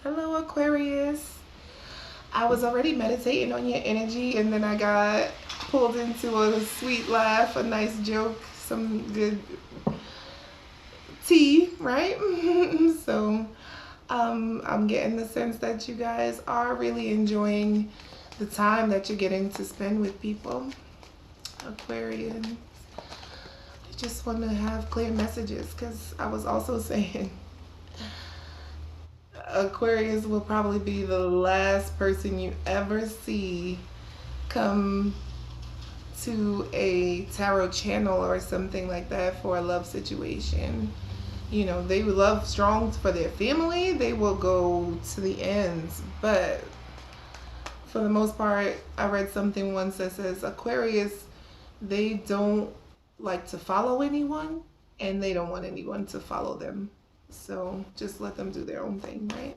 Hello, Aquarius. I was already meditating on your energy, and then I got pulled into a sweet laugh, a nice joke, some good tea, right? So I'm getting the sense that you guys are really enjoying the time that you're getting to spend with people. Aquarian. I just want to have clear messages because I was also saying Aquarius will probably be the last person you ever see come to a tarot channel or something like that for a love situation. You know, they love strong for their family, they will go to the ends. But for the most part, I read something once that says Aquarius, they don't like to follow anyone and they don't want anyone to follow them. So just let them do their own thing, right?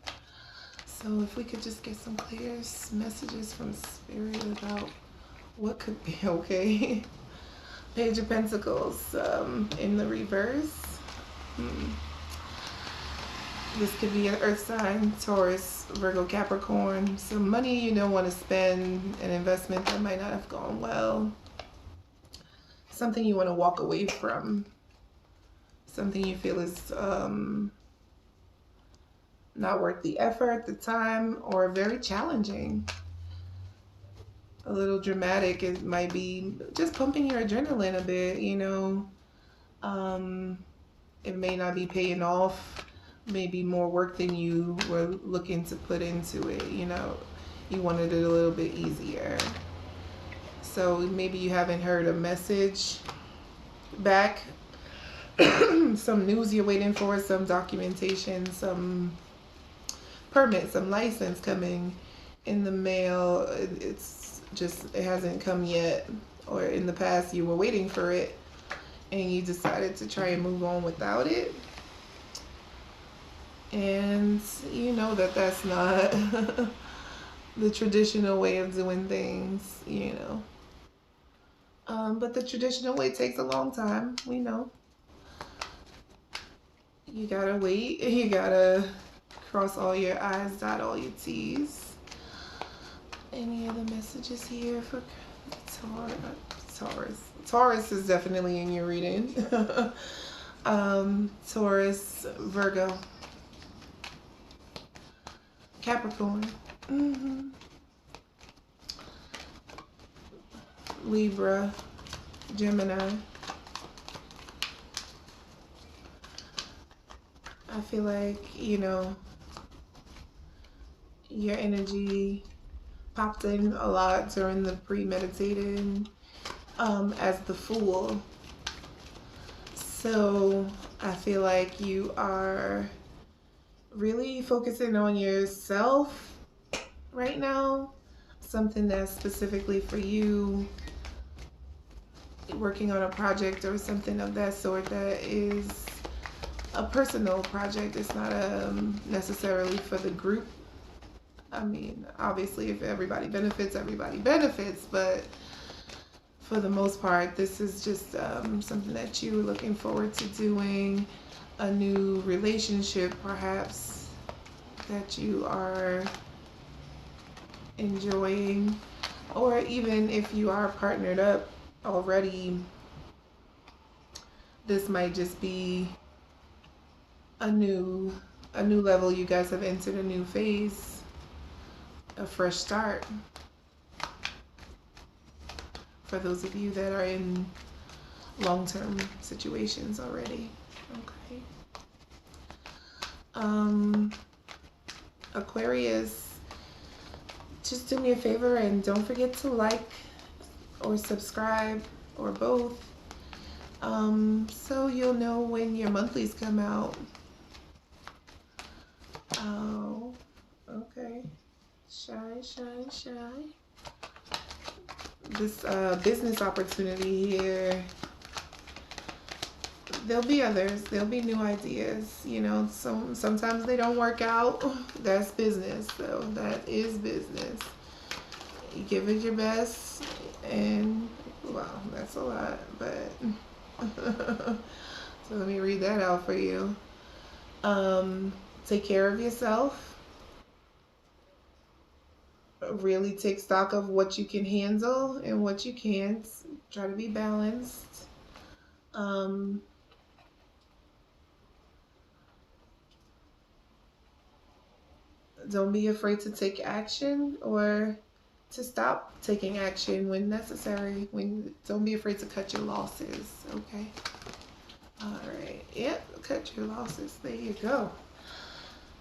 So if we could just get some clear messages from Spirit about what could be okay. Page of Pentacles in the reverse. This could be an earth sign, Taurus, Virgo, Capricorn. Some money you don't want to spend, an investment that might not have gone well. Something you want to walk away from. Something you feel is not worth the effort, the time, or very challenging. A little dramatic. It might be just pumping your adrenaline a bit, you know. It may not be paying off. Maybe more work than you were looking to put into it, you know. You wanted it a little bit easier. So maybe you haven't heard a message back. Some news you're waiting for, some documentation, some permit, some license coming in the mail. It's just, it hasn't come yet, or in the past you were waiting for it and you decided to try and move on without it, and you know that that's not the traditional way of doing things, you know. But the traditional way takes a long time, we know. You gotta wait, you gotta cross all your I's, dot all your T's. Any other messages here for Taurus? Taurus is definitely in your reading. Taurus, Virgo, Capricorn, Libra, Gemini. I feel like, you know, your energy popped in a lot during the premeditated as the Fool. So I feel like you are really focusing on yourself right now, something that's specifically for you, working on a project or something of that sort that is a personal project. It's not necessarily for the group. I mean, obviously if everybody benefits, but for the most part, this is just something that you're looking forward to doing, a new relationship perhaps that you are enjoying, or even if you are partnered up already, this might just be a new level. You guys have entered a new phase, a fresh start. For those of you that are in long-term situations already. Okay. Aquarius, just do me a favor and don't forget to like or subscribe or both, so you'll know when your monthlies come out. Oh, okay. Shy. This business opportunity here, there'll be others, there'll be new ideas, you know. Sometimes they don't work out. That's business, so that is business. You give it your best, and wow, that's a lot, but so let me read that out for you. Take care of yourself. really take stock of what you can handle and what you can't. Try to be balanced. Um, don't be afraid to take action or to stop taking action when necessary. Don't be afraid to cut your losses. Okay. All right. Yep. Cut your losses. There you go.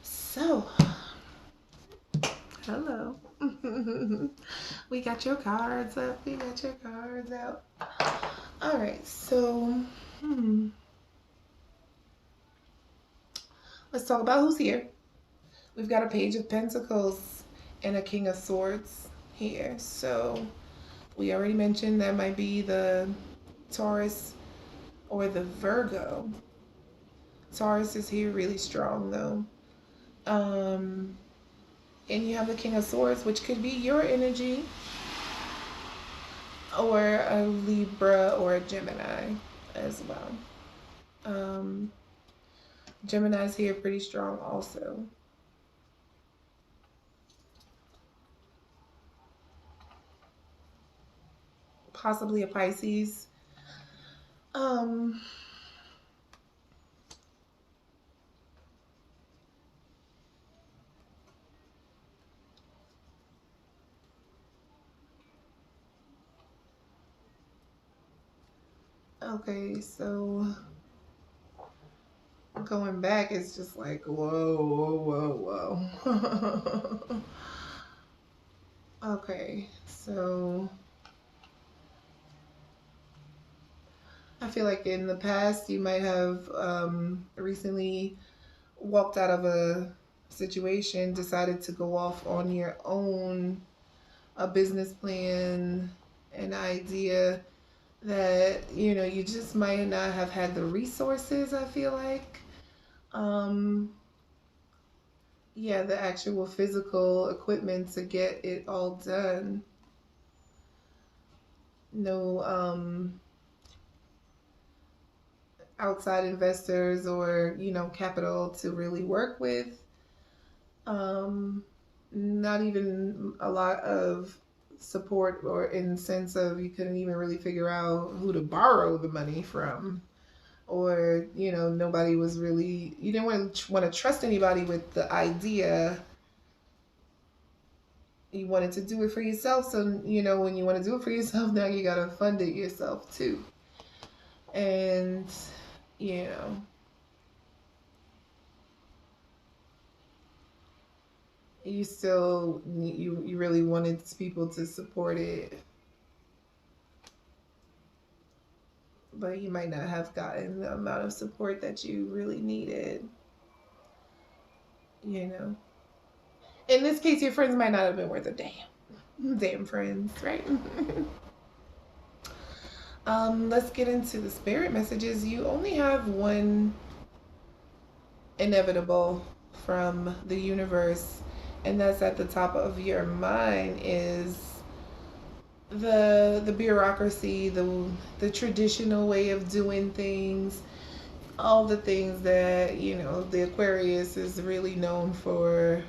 So, hello. We got your cards up. We got your cards out. All right. So, let's talk about who's here. We've got a Page of Pentacles and a King of Swords here. So, we already mentioned that might be the Taurus or the Virgo. Taurus is here really strong though. And you have the King of Swords, which could be your energy, or a Libra or a Gemini as well. Gemini's here pretty strong also. Possibly a Pisces. Okay, so going back, it's just like, whoa. Okay, so I feel like in the past you might have recently walked out of a situation, decided to go off on your own, a business plan, an idea that, you know, you just might not have had the resources, I feel like. Yeah, the actual physical equipment to get it all done. No outside investors or, you know, capital to really work with. Not even a lot of support, or in sense of you couldn't even really figure out who to borrow the money from, or, you know, nobody was really, you didn't want to trust anybody with the idea. You wanted to do it for yourself, so, you know, when you want to do it for yourself, now you got to fund it yourself too. And, you know, you really wanted people to support it, but you might not have gotten the amount of support that you really needed, you know. In this case, your friends might not have been worth a damn friends, right? Let's get into the spirit messages. You only have one inevitable from the universe, and that's at the top of your mind, is the bureaucracy, the traditional way of doing things, all the things that, you know, the Aquarius is really known for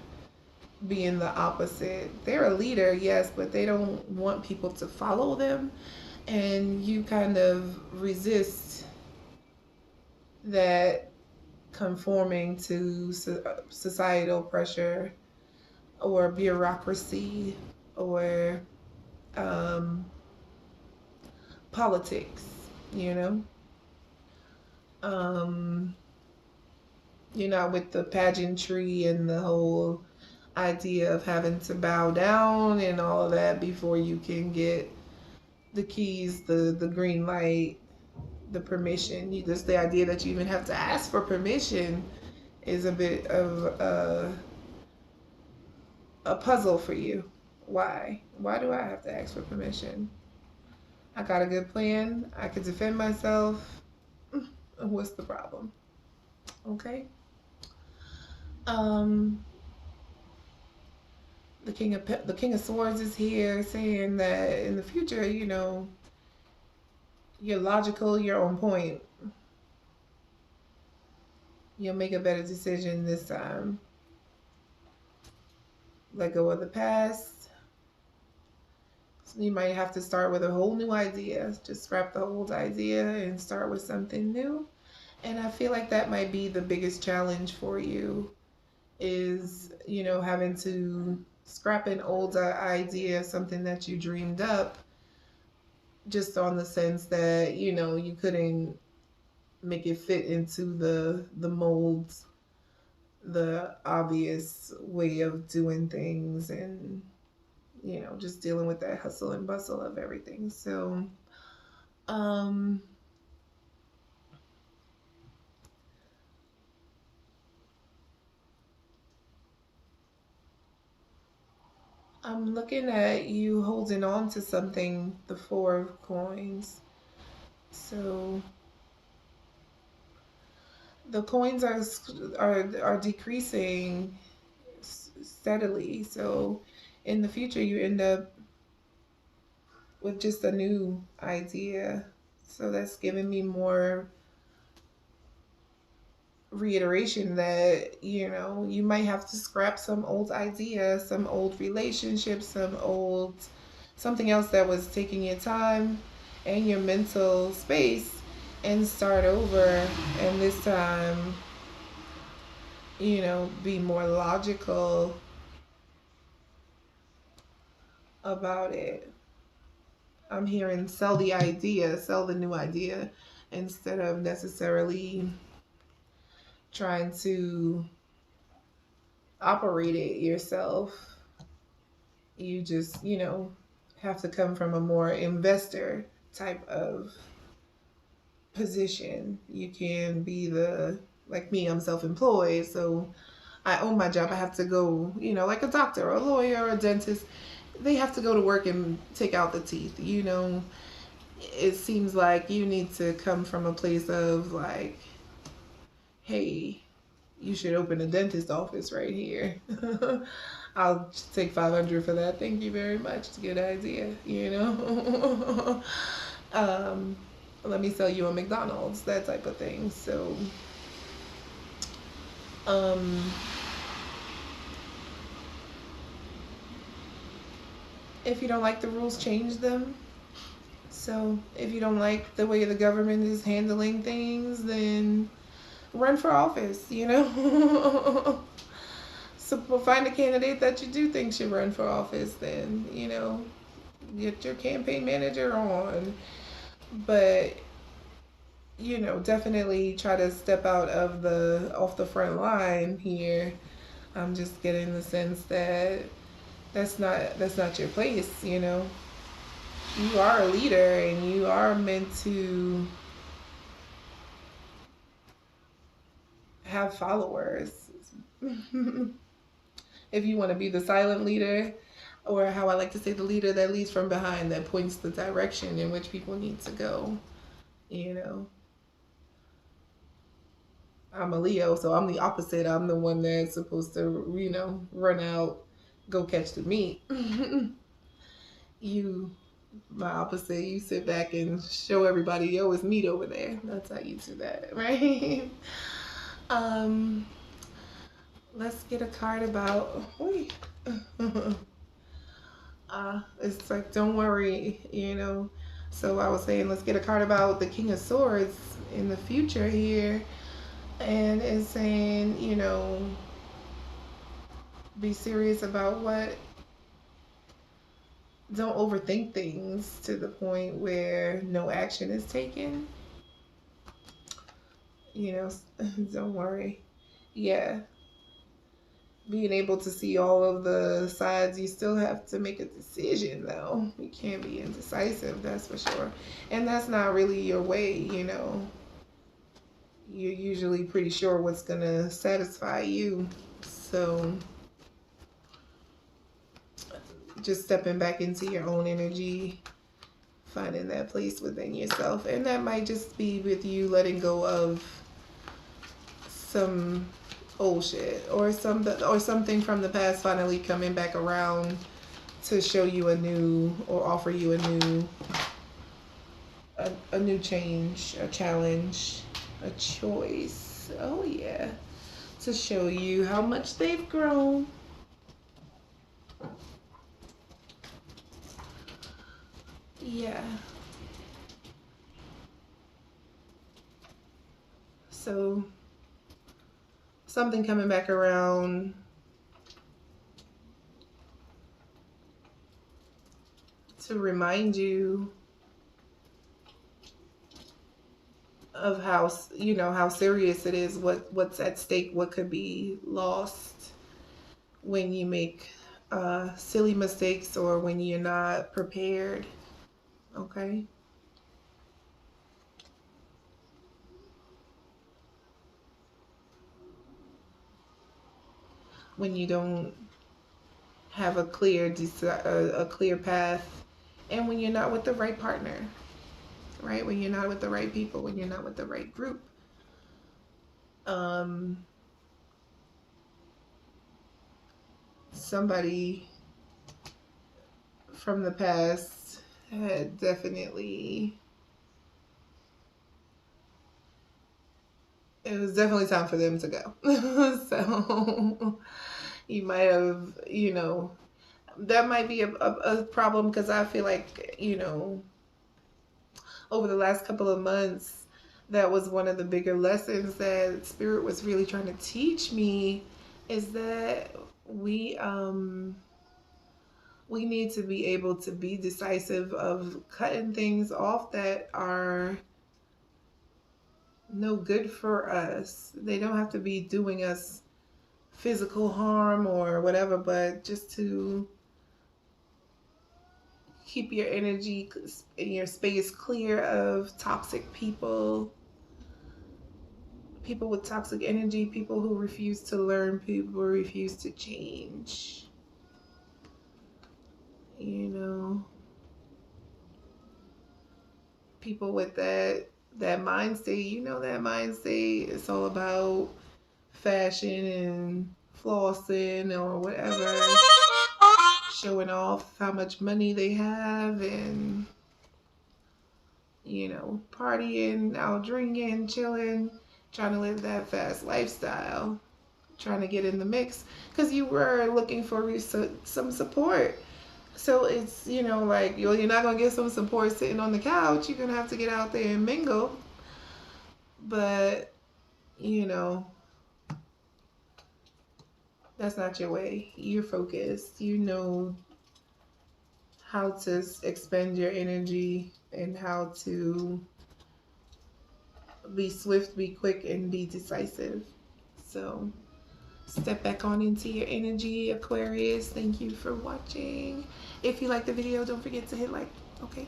being the opposite. They're a leader, yes, but they don't want people to follow them, and you kind of resist that conforming to societal pressure or bureaucracy or politics, you know. You're not with the pageantry and the whole idea of having to bow down and all of that before you can get the keys, the green light, the permission. You just, the idea that you even have to ask for permission is a bit of a puzzle for you. Why do I have to ask for permission? I got a good plan, I could defend myself. What's the problem? Okay. The King of Swords is here, saying that in the future, you know, you're logical, you're on point. You'll make a better decision this time. Let go of the past. You might have to start with a whole new idea. Just scrap the old idea and start with something new. And I feel like that might be the biggest challenge for you is, having to scrap an older idea, something that you dreamed up, just on the sense that, you couldn't make it fit into the molds, the obvious way of doing things, and just dealing with that hustle and bustle of everything. So um I'm looking at you holding on to something, the Four of Coins. So the coins are decreasing steadily. So in the future, you end up with just a new idea. So that's giving me more reiteration that, you might have to scrap some old idea, some old relationship, something else that was taking your time and your mental space, and start over. And this time, be more logical about it. I'm hearing sell the idea, sell the new idea, instead of necessarily trying to operate it yourself. You just, have to come from a more investor type of position. You can be like me, I'm self employed, so I own my job. I have to go, like a doctor or a lawyer or a dentist. They have to go to work and take out the teeth. It seems like you need to come from a place of like, hey, you should open a dentist office right here. I'll take 500 for that. Thank you very much. It's a good idea. um, Let me sell you a McDonald's, that type of thing. So, um, if you don't like the rules, change them. So if you don't like the way the government is handling things, then run for office, So find a candidate that you do think should run for office, then, get your campaign manager on. But, definitely try to step out of off the front line here. I'm just getting the sense that that's not your place. You are a leader and you are meant to have followers. If you want to be the silent leader, or how I like to say, the leader that leads from behind, that points the direction in which people need to go. I'm a Leo, so I'm the opposite. I'm the one that's supposed to, run out, go catch the meat. You, my opposite, you sit back and show everybody, yo, it's meat over there. That's how you do that, right? Let's get a card about, it's like, don't worry, So I was saying, let's get a card about the King of Swords in the future here. And it's saying, be serious about what, don't overthink things to the point where no action is taken. Don't worry. Yeah. Being able to see all of the sides, you still have to make a decision, though. You can't be indecisive, that's for sure. And that's not really your way, You're usually pretty sure what's going to satisfy you. So just stepping back into your own energy, finding that place within yourself. And that might just be with you letting go of some old shit, or something from the past finally coming back around to show you a new, or offer you a new change, a challenge, a choice. Oh yeah, to show you how much they've grown. Yeah. So something coming back around to remind you of how, you know, how serious it is, what's at stake, what could be lost when you make silly mistakes or when you're not prepared. Okay. When you don't have a a clear path, and when you're not with the right partner, right? When you're not with the right people, when you're not with the right group. Um, somebody from the past had definitely, it was definitely time for them to go. So you might have, you know, that might be a problem, because I feel like, you know, over the last couple of months, that was one of the bigger lessons that Spirit was really trying to teach me, is that we need to be able to be decisive of cutting things off that are no good for us. They don't have to be doing us physical harm or whatever, but just to keep your energy and your space clear of toxic people, people with toxic energy, people who refuse to learn, people who refuse to change. You know, people with that mind state, you know, that mind state, it's all about fashion and flossing or whatever, showing off how much money they have, and, you know, partying, out drinking, chilling, trying to live that fast lifestyle, trying to get in the mix because you were looking for some support. So it's, you know, like, you're not going to get some support sitting on the couch. You're going to have to get out there and mingle. But, you know, that's not your way. You're focused. You know how to expend your energy and how to be swift, be quick, and be decisive. So step back on into your energy, Aquarius. Thank you for watching. If you like the video, don't forget to hit like. Okay.